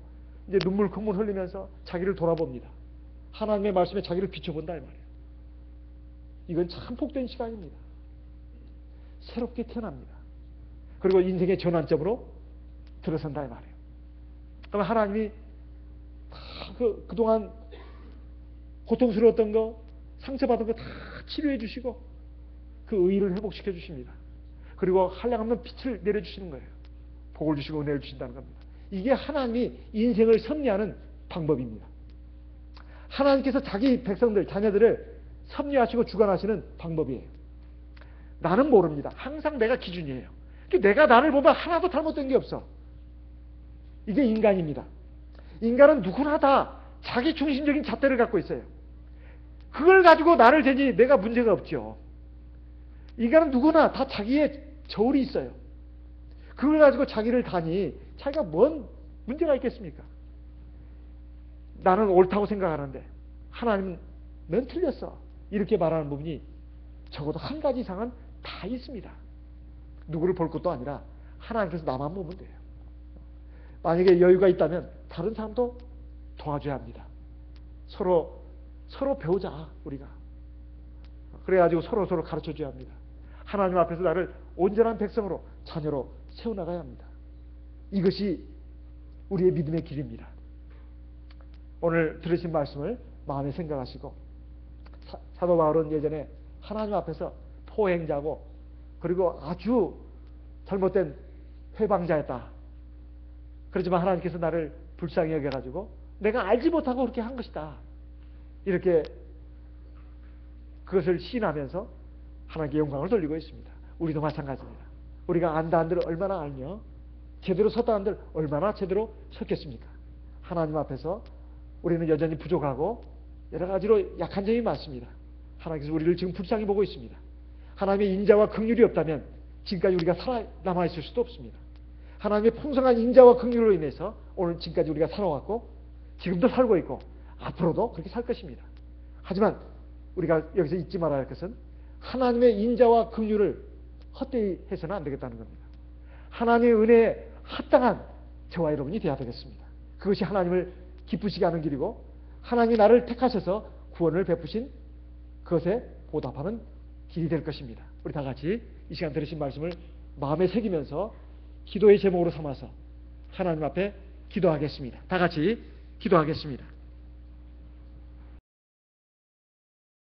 이제 눈물 콧물 흘리면서 자기를 돌아봅니다. 하나님의 말씀에 자기를 비춰본다 이 말이에요. 이건 참 복된 시간입니다. 새롭게 태어납니다. 그리고 인생의 전환점으로 들어선다 이 말이에요. 그럼 하나님이 다 그동안 고통스러웠던 거, 상처받은 거 다 치료해 주시고 그 의의를 회복시켜 주십니다. 그리고 한량없는 빛을 내려주시는 거예요. 복을 주시고 은혜를 주신다는 겁니다. 이게 하나님이 인생을 섭리하는 방법입니다. 하나님께서 자기 백성들, 자녀들을 섭리하시고 주관하시는 방법이에요. 나는 모릅니다. 항상 내가 기준이에요. 내가 나를 보면 하나도 잘못된 게 없어. 이게 인간입니다. 인간은 누구나 다 자기 중심적인 잣대를 갖고 있어요. 그걸 가지고 나를 재니 내가 문제가 없죠. 인간은 누구나 다 자기의 저울이 있어요. 그걸 가지고 자기를 다니 자기가 뭔 문제가 있겠습니까? 나는 옳다고 생각하는데 하나님은 넌 틀렸어. 이렇게 말하는 부분이 적어도 한 가지 이상은 다 있습니다. 누구를 볼 것도 아니라 하나님께서 나만 보면 돼요. 만약에 여유가 있다면 다른 사람도 도와줘야 합니다. 서로 배우자 우리가. 그래가지고 서로 가르쳐줘야 합니다. 하나님 앞에서 나를 온전한 백성으로 자녀로 세워나가야 합니다. 이것이 우리의 믿음의 길입니다. 오늘 들으신 말씀을 마음에 생각하시고 사도 바울은 예전에 하나님 앞에서 포행자고 그리고 아주 잘못된 회방자였다. 그렇지만 하나님께서 나를 불쌍히 여겨가지고 내가 알지 못하고 그렇게 한 것이다. 이렇게 그것을 시인하면서 하나님께 영광을 돌리고 있습니다. 우리도 마찬가지입니다. 우리가 안다 한들 얼마나 알며 제대로 섰다 한들 얼마나 제대로 섰겠습니까? 하나님 앞에서 우리는 여전히 부족하고 여러 가지로 약한 점이 많습니다. 하나님께서 우리를 지금 불쌍히 보고 있습니다. 하나님의 인자와 긍휼이 없다면 지금까지 우리가 살아남아 있을 수도 없습니다. 하나님의 풍성한 인자와 긍휼로 인해서 오늘 지금까지 우리가 살아왔고 지금도 살고 있고 앞으로도 그렇게 살 것입니다. 하지만 우리가 여기서 잊지 말아야 할 것은 하나님의 인자와 긍휼을 헛되이 해서는 안 되겠다는 겁니다. 하나님의 은혜에 합당한 저와 여러분이 되어야 되겠습니다. 그것이 하나님을 기쁘시게 하는 길이고 하나님이 나를 택하셔서 구원을 베푸신 그것에 보답하는 길이 될 것입니다. 우리 다 같이 이 시간 들으신 말씀을 마음에 새기면서 기도의 제목으로 삼아서 하나님 앞에 기도하겠습니다. 다 같이 기도하겠습니다.